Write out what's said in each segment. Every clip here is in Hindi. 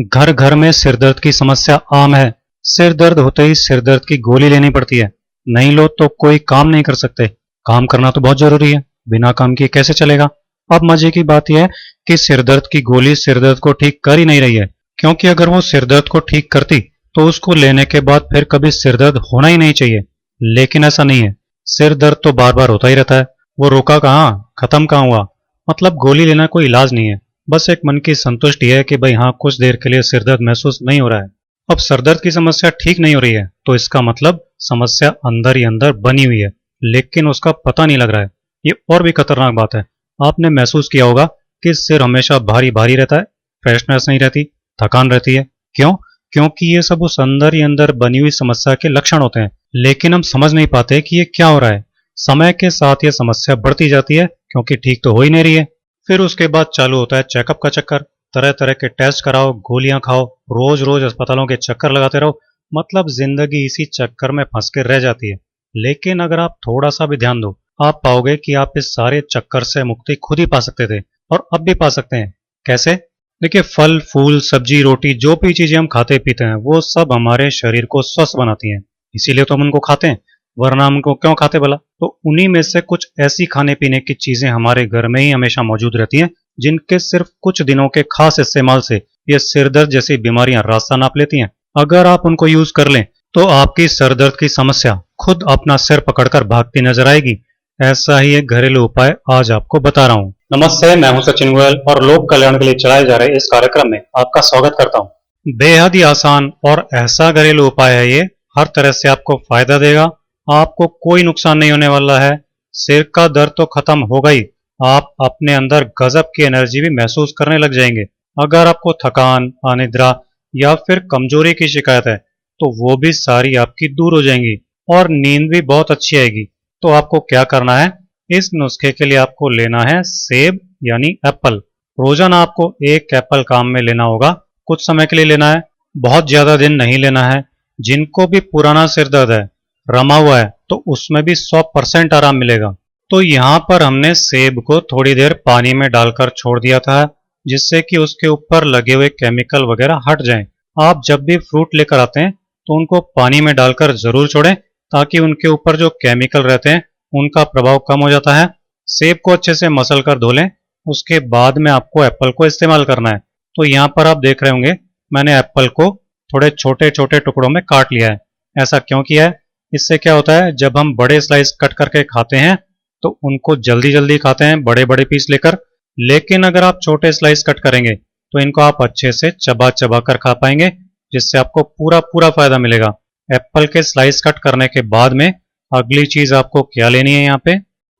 घर घर में सिरदर्द की समस्या आम है। सिर दर्द होते ही सिर दर्द की गोली लेनी पड़ती है। नहीं लो तो कोई काम नहीं कर सकते। काम करना तो बहुत जरूरी है, बिना काम किए कैसे चलेगा। अब मजे की बात यह है कि सिर दर्द की गोली सिर दर्द को ठीक कर ही नहीं रही है, क्योंकि अगर वो सिर दर्द को ठीक करती तो उसको लेने के बाद फिर कभी सिर दर्द होना ही नहीं चाहिए। लेकिन ऐसा नहीं है। सिर दर्द तो बार बार होता ही रहता है। वो रोका कहाँ, खत्म कहाँ हुआ। मतलब गोली लेना कोई इलाज नहीं है, बस एक मन की संतुष्टि है कि भाई हाँ, कुछ देर के लिए सिरदर्द महसूस नहीं हो रहा है। अब सरदर्द की समस्या ठीक नहीं हो रही है तो इसका मतलब समस्या अंदर ही अंदर बनी हुई है, लेकिन उसका पता नहीं लग रहा है। ये और भी खतरनाक बात है। आपने महसूस किया होगा कि सिर हमेशा भारी भारी रहता है, फ्रेशनेस नहीं रहती, थकान रहती है। क्यों? क्योंकि ये सब उस अंदर ही अंदर बनी हुई समस्या के लक्षण होते हैं, लेकिन हम समझ नहीं पाते कि ये क्या हो रहा है। समय के साथ ये समस्या बढ़ती जाती है क्योंकि ठीक तो हो ही नहीं रही है। फिर उसके बाद चालू होता है चेकअप का चक्कर। तरह तरह के टेस्ट कराओ, गोलियां खाओ, रोज रोज अस्पतालों के चक्कर लगाते रहो। मतलब जिंदगी इसी चक्कर में फंस के रह जाती है। लेकिन अगर आप थोड़ा सा भी ध्यान दो, आप पाओगे कि आप इस सारे चक्कर से मुक्ति खुद ही पा सकते थे, और अब भी पा सकते हैं। कैसे? देखिए, फल फूल सब्जी रोटी जो भी चीजें हम खाते पीते हैं वो सब हमारे शरीर को स्वस्थ बनाती हैं। इसीलिए तो हम उनको खाते हैं, वरना हम उनको क्यों खाते भला। तो उन्हीं में से कुछ ऐसी खाने पीने की चीजें हमारे घर में ही हमेशा मौजूद रहती हैं, जिनके सिर्फ कुछ दिनों के खास इस्तेमाल से ये सिरदर्द जैसी बीमारियां रास्ता नाप लेती हैं। अगर आप उनको यूज कर लें तो आपकी सरदर्द की समस्या खुद अपना सिर पकड़कर भागती नजर आएगी। ऐसा ही एक घरेलू उपाय आज आपको बता रहा हूँ। नमस्ते, मैं हूं सचिन गोयल और लोक कल्याण के लिए चलाए जा रहे इस कार्यक्रम में आपका स्वागत करता हूँ। बेहद ही आसान और ऐसा घरेलू उपाय है ये, हर तरह से आपको फायदा देगा। आपको कोई नुकसान नहीं होने वाला है। सिर का दर्द तो खत्म होगा ही, आप अपने अंदर गजब की एनर्जी भी महसूस करने लग जाएंगे। अगर आपको थकान, अनिद्रा या फिर कमजोरी की शिकायत है तो वो भी सारी आपकी दूर हो जाएंगी और नींद भी बहुत अच्छी आएगी। तो आपको क्या करना है? इस नुस्खे के लिए आपको लेना है सेब यानी एप्पल। रोजाना आपको एक एप्पल काम में लेना होगा। कुछ समय के लिए लेना है, बहुत ज्यादा दिन नहीं लेना है। जिनको भी पुराना सिर दर्द है, रमा हुआ है, तो उसमें भी 100% आराम मिलेगा। तो यहाँ पर हमने सेब को थोड़ी देर पानी में डालकर छोड़ दिया था, जिससे कि उसके ऊपर लगे हुए केमिकल वगैरह हट जाएं। आप जब भी फ्रूट लेकर आते हैं तो उनको पानी में डालकर जरूर छोड़ें, ताकि उनके ऊपर जो केमिकल रहते हैं उनका प्रभाव कम हो जाता है। सेब को अच्छे से मसल कर धो लें। उसके बाद में आपको एप्पल को इस्तेमाल करना है। तो यहाँ पर आप देख रहे होंगे मैंने एप्पल को थोड़े छोटे छोटे टुकड़ों में काट लिया है। ऐसा क्यों किया है? इससे क्या होता है, जब हम बड़े स्लाइस कट करके खाते हैं तो उनको जल्दी जल्दी खाते हैं बड़े बड़े पीस लेकर। लेकिन अगर आप छोटे स्लाइस कट करेंगे तो इनको आप अच्छे से चबा चबा कर खा पाएंगे, जिससे आपको पूरा पूरा फायदा मिलेगा। एप्पल के स्लाइस कट करने के बाद में अगली चीज आपको क्या लेनी है यहाँ पे?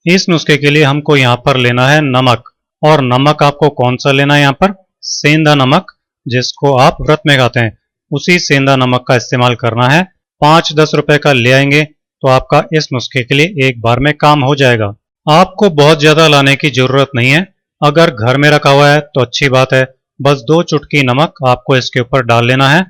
इस नुस्खे के लिए हमको यहाँ पर लेना है नमक। और नमक आपको कौन सा लेना है यहाँ पर? सेंधा नमक, जिसको आप व्रत में खाते हैं, उसी सेंधा नमक का इस्तेमाल करना है। 5-10 रुपए का ले आएंगे तो आपका इस नुस्खे के लिए एक बार में काम हो जाएगा। आपको बहुत ज्यादा लाने की जरूरत नहीं है। अगर घर में रखा हुआ है तो अच्छी बात है। बस 2 चुटकी नमक आपको इसके ऊपर डाल लेना है।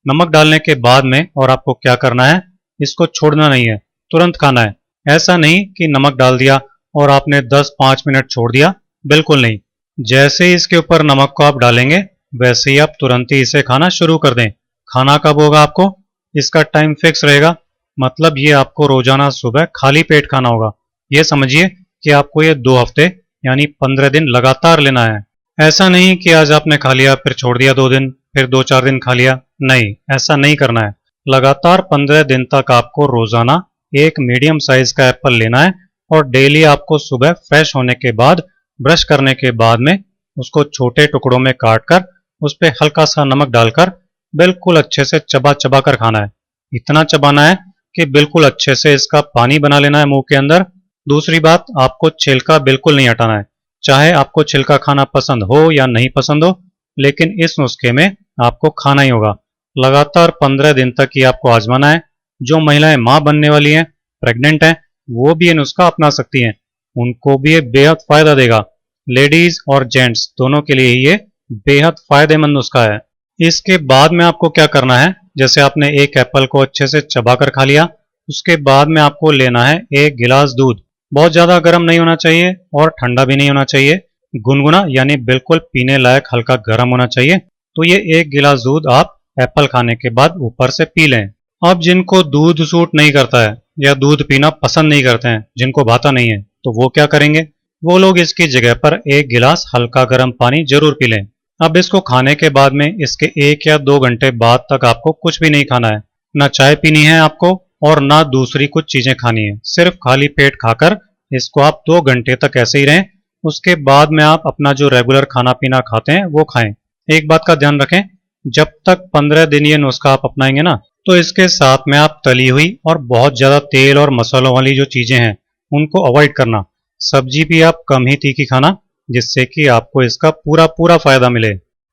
नमक डालने के बाद में और आपको क्या करना है, इसको छोड़ना नहीं है, तुरंत खाना है। ऐसा नहीं कि नमक डाल दिया और आपने 10-5 मिनट छोड़ दिया, बिल्कुल नहीं। जैसे ही इसके ऊपर नमक को आप डालेंगे वैसे ही आप तुरंत ही इसे खाना शुरू कर दें। खाना कब होगा आपको? इसका टाइम फिक्स रहेगा। मतलब ये आपको रोजाना सुबह खाली पेट खाना होगा। ये समझिए कि आपको ये 2 हफ्ते यानी 15 दिन लगातार लेना है। ऐसा नहीं कि आज आपने खा लिया फिर छोड़ दिया 2 दिन, फिर 2-4 दिन खा लिया। नहीं, ऐसा नहीं करना है। लगातार 15 दिन तक आपको रोजाना एक मीडियम साइज का एप्पल लेना है और डेली आपको सुबह फ्रेश होने के बाद, ब्रश करने के बाद में उसको छोटे टुकड़ों में काट कर उस पर हल्का सा नमक डालकर बिल्कुल अच्छे से चबा चबा कर खाना है। इतना चबाना है कि बिल्कुल अच्छे से इसका पानी बना लेना है मुंह के अंदर। दूसरी बात, आपको छिलका बिल्कुल नहीं हटाना है। चाहे आपको छिलका खाना पसंद हो या नहीं पसंद हो, लेकिन इस नुस्खे में आपको खाना ही होगा। लगातार 15 दिन तक ही आपको आजमाना है। जो महिलाएं मां बनने वाली हैं, प्रेग्नेंट हैं, वो भी ये नुस्खा अपना सकती हैं। उनको भी ये बेहद फायदा देगा। लेडीज और जेंट्स दोनों के लिए ये बेहद फायदेमंद नुस्खा है। इसके बाद में आपको क्या करना है, जैसे आपने एक एप्पल को अच्छे से चबा कर खा लिया, उसके बाद में आपको लेना है 1 गिलास दूध। बहुत ज्यादा गर्म नहीं होना चाहिए और ठंडा भी नहीं होना चाहिए, गुनगुना यानी बिल्कुल पीने लायक हल्का गर्म होना चाहिए। तो ये 1 गिलास दूध आप एप्पल खाने के बाद ऊपर से पी लें। अब जिनको दूध सूट नहीं करता है या दूध पीना पसंद नहीं करते हैं, जिनको भाता नहीं है, तो वो क्या करेंगे? वो लोग इसकी जगह पर 1 गिलास हल्का गर्म पानी जरूर पी लें। अब इसको खाने के बाद में इसके 1 या 2 घंटे बाद तक आपको कुछ भी नहीं खाना है। ना चाय पीनी है आपको और ना दूसरी कुछ चीजें खानी है। सिर्फ खाली पेट खाकर इसको आप 2 घंटे तक ऐसे ही रहें। उसके बाद में आप अपना जो रेगुलर खाना पीना खाते हैं वो खाएं। एक बात का ध्यान रखें, जब तक 15 दिन ये नुस्खा आप अपनाएंगे ना, तो इसके साथ में आप तली हुई और बहुत ज्यादा तेल और मसालों वाली जो चीजें हैं उनको अवॉइड करना। सब्जी भी आप कम ही तीखी खाना, जिससे कि आपको इसका पूरा पूरा फायदा मिले।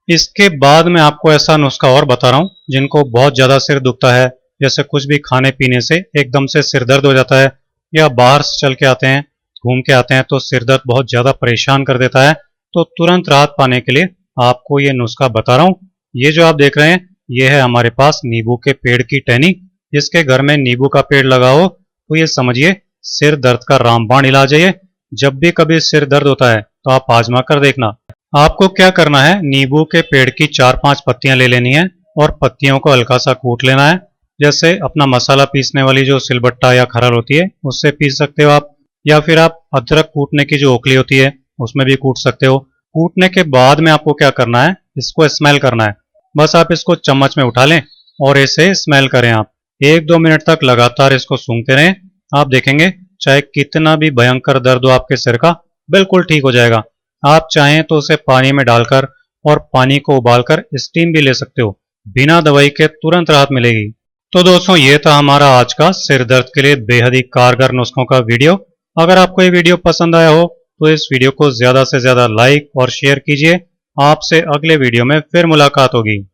इसके बाद मैं आपको ऐसा नुस्खा और बता रहा हूँ जिनको बहुत ज्यादा सिर दुखता है, जैसे कुछ भी खाने पीने से एकदम से सिर दर्द हो जाता है, या बाहर से चल के आते हैं, घूम के आते हैं तो सिर दर्द बहुत ज्यादा परेशान कर देता है। तो तुरंत राहत पाने के लिए आपको ये नुस्खा बता रहा हूँ। ये जो आप देख रहे हैं ये है हमारे पास नींबू के पेड़ की टहनी। जिसके घर में नींबू का पेड़ लगा हो तो ये समझिए सिर दर्द का रामबाण इलाज है ये। जब भी कभी सिर दर्द होता है तो आप आजमा कर देखना। आपको क्या करना है, नींबू के पेड़ की 4-5 पत्तियां ले लेनी है और पत्तियों को हल्का सा कूट लेना है। जैसे अपना मसाला पीसने वाली जो सिलबट्टा या खरल होती है उससे पीस सकते हो आप, या फिर आप अदरक कूटने की जो ओखली होती है उसमें भी कूट सकते हो। कूटने के बाद में आपको क्या करना है, इसको स्मेल करना है। बस आप इसको चम्मच में उठा लें और इसे स्मेल करें। आप 1-2 मिनट तक लगातार इसको सूंघते रहें। आप देखेंगे चाहे कितना भी भयंकर दर्द हो आपके सिर का, बिल्कुल ठीक हो जाएगा। आप चाहें तो उसे पानी में डालकर और पानी को उबालकर स्टीम भी ले सकते हो। बिना दवाई के तुरंत राहत मिलेगी। तो दोस्तों ये था हमारा आज का सिर दर्द के लिए बेहद ही कारगर नुस्खों का वीडियो। अगर आपको ये वीडियो पसंद आया हो तो इस वीडियो को ज्यादा से ज्यादा लाइक और शेयर कीजिए। आपसे अगले वीडियो में फिर मुलाकात होगी।